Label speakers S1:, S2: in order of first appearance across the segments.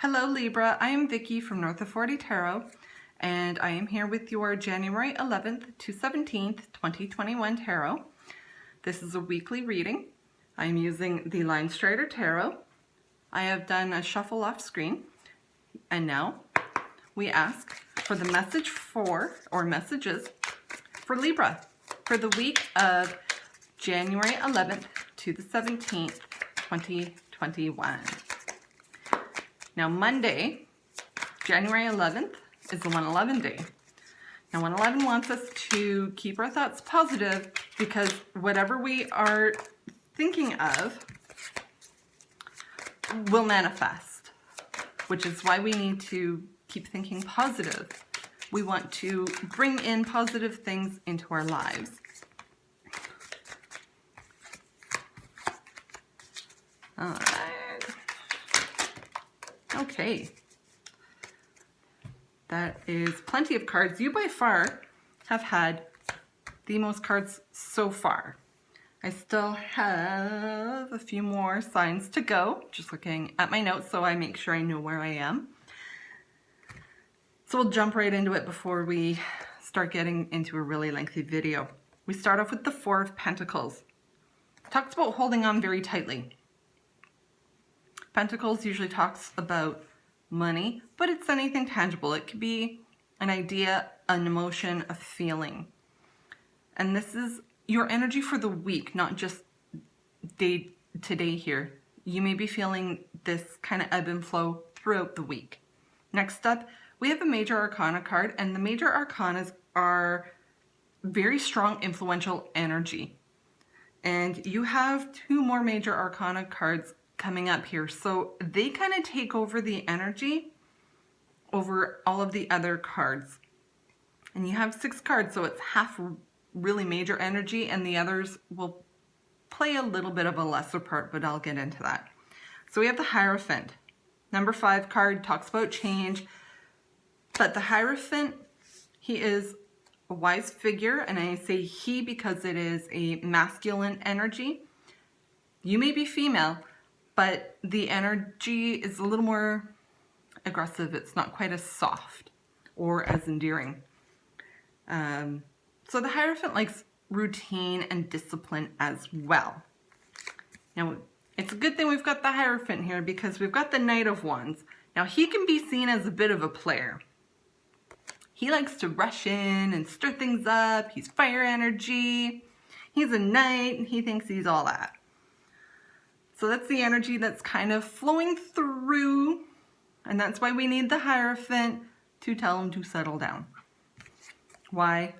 S1: Hello Libra, I am Vicky from North of 40 Tarot, and I am here with your January 11th to 17th, 2021 Tarot. This is a weekly reading. I am using the Line Strider Tarot. I have done a shuffle off screen, and now we ask for the message for, or messages, for Libra for the week of January 11th to the 17th, 2021. Now Monday, January 11th, is the 111 day. Now 111 wants us to keep our thoughts positive because whatever we are thinking of will manifest, which is why we need to keep thinking positive. We want to bring in positive things into our lives. All right. Okay, that is plenty of cards. You by far have had the most cards so far. I still have a few more signs to go, just looking at my notes so I make sure I know where I am. So we'll jump right into it before we start getting into a really lengthy video. We start off with the Four of Pentacles. It talks about holding on very tightly. Pentacles usually talks about money, but it's anything tangible. It could be an idea, an emotion, a feeling. And this is your energy for the week, not just day to day here. You may be feeling this kind of ebb and flow throughout the week. Next up, we have a Major Arcana card, and the Major Arcanas are very strong, influential energy. And you have two more Major Arcana cards coming up here, so they kind of take over the energy over all of the other cards. And you have 6 cards, so it's half really major energy, and the others will play a little bit of a lesser part, but I'll get into that. So we have the Hierophant. Number 5 card talks about change, but the Hierophant, he is a wise figure, and I say he because it is a masculine energy. You may be female, but the energy is a little more aggressive. It's not quite as soft or as endearing. So the Hierophant likes routine and discipline as well. Now, it's a good thing we've got the Hierophant here because we've got the Knight of Wands. Now, he can be seen as a bit of a player. He likes to rush in and stir things up. He's fire energy. He's a knight, and he thinks he's all that. So that's the energy that's kind of flowing through, and that's why we need the Hierophant to tell him to settle down. Why?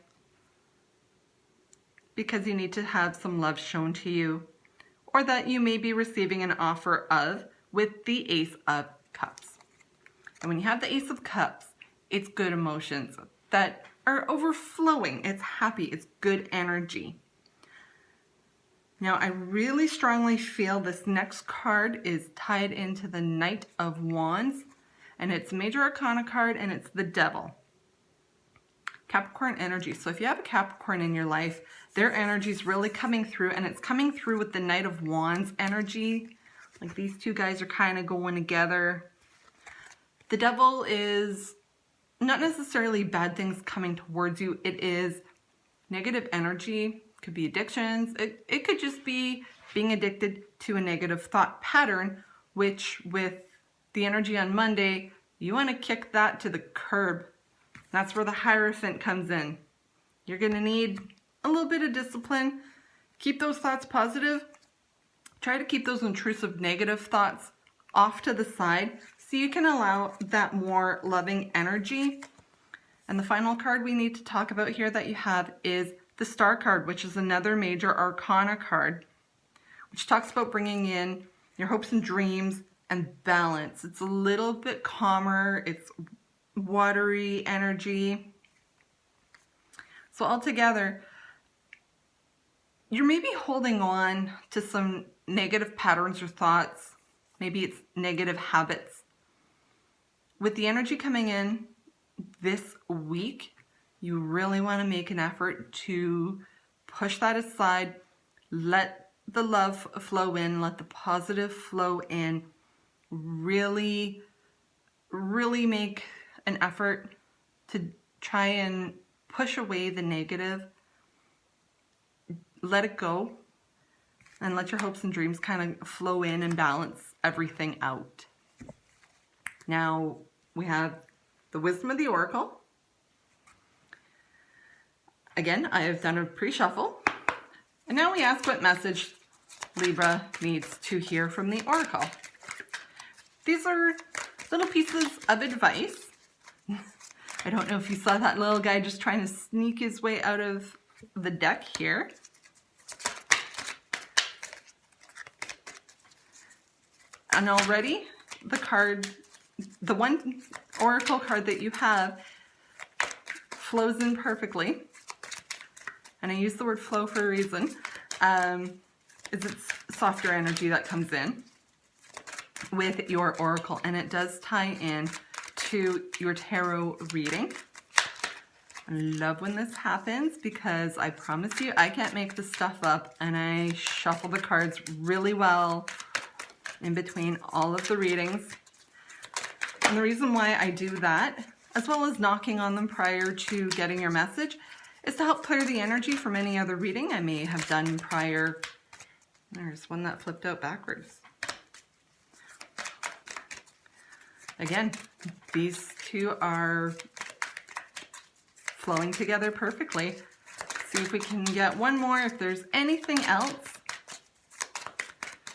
S1: Because you need to have some love shown to you, or that you may be receiving an offer of with the Ace of Cups. And when you have the Ace of Cups, it's good emotions that are overflowing. It's happy, it's good energy. Now, I really strongly feel this next card is tied into the Knight of Wands, and it's a Major Arcana card, and it's the Devil. Capricorn energy. So if you have a Capricorn in your life, their energy is really coming through, and it's coming through with the Knight of Wands energy. Like these two guys are kind of going together. The Devil is not necessarily bad things coming towards you. It is negative energy. Could be addictions. It could just be being addicted to a negative thought pattern, which with the energy on Monday, you want to kick that to the curb. That's where the Hierophant comes in. You're going to need a little bit of discipline. Keep those thoughts positive. Try to keep those intrusive negative thoughts off to the side so you can allow that more loving energy. And the final card we need to talk about here that you have is the Star card, which is another Major Arcana card, which talks about bringing in your hopes and dreams and balance. It's a little bit calmer. It's watery energy. So altogether, you're maybe holding on to some negative patterns or thoughts. Maybe it's negative habits. With the energy coming in this week, you really want to make an effort to push that aside, let the love flow in, let the positive flow in, really really make an effort to try and push away the negative. Let it go and let your hopes and dreams kind of flow in and balance everything out. Now we have the wisdom of the oracle. Again, I have done a pre-shuffle. And now we ask what message Libra needs to hear from the oracle. These are little pieces of advice. I don't know if you saw that little guy just trying to sneak his way out of the deck here. And already the card, the one oracle card that you have, flows in perfectly. And I use the word flow for a reason. Is it's softer energy that comes in with your oracle, and it does tie in to your tarot reading. I love when this happens because I promise you I can't make this stuff up, and I shuffle the cards really well in between all of the readings. And the reason why I do that, as well as knocking on them prior to getting your message, is to help clear the energy from any other reading I may have done prior. There's one that flipped out backwards. Again, these two are flowing together perfectly. See if we can get one more, if there's anything else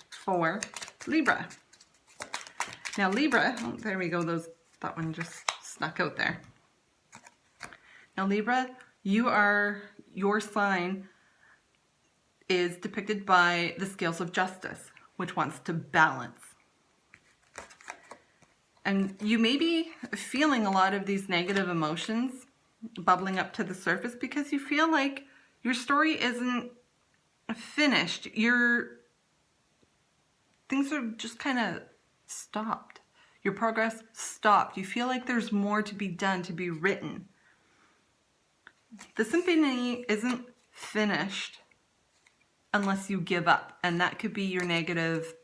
S1: for Libra. Now Libra, oh, there we go, that one just snuck out there. Now Libra, your sign is depicted by the scales of justice, which wants to balance. And you may be feeling a lot of these negative emotions bubbling up to the surface because you feel like your story isn't finished. Things are just kind of stopped. Your progress stopped. You feel like there's more to be done, to be written. The symphony isn't finished unless you give up, and that could be your negative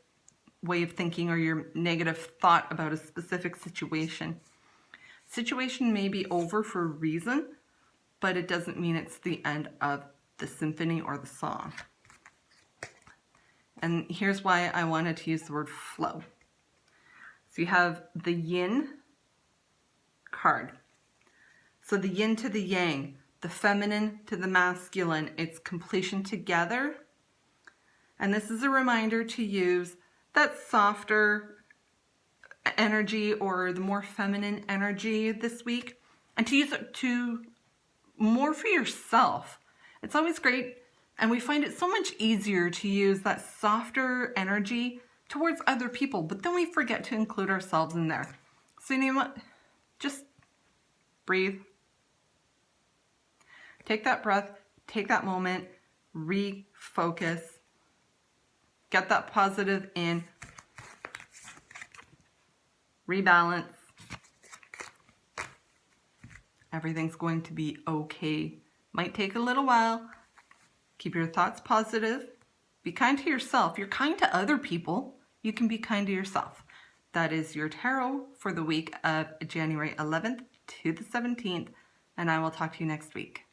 S1: way of thinking or your negative thought about a specific situation. Situation may be over for a reason, but it doesn't mean it's the end of the symphony or the song. And here's why I wanted to use the word flow. So you have the yin card. So the yin to the yang, the feminine to the masculine, it's completion together. And this is a reminder to use that softer energy or the more feminine energy this week, and to use it to more for yourself. It's always great, and we find it so much easier to use that softer energy towards other people, but then we forget to include ourselves in there. So you know what? Just breathe. Take that breath, take that moment, refocus, get that positive in, rebalance. Everything's going to be okay. Might take a little while. Keep your thoughts positive. Be kind to yourself. You're kind to other people. You can be kind to yourself. That is your tarot for the week of January 11th to the 17th, and I will talk to you next week.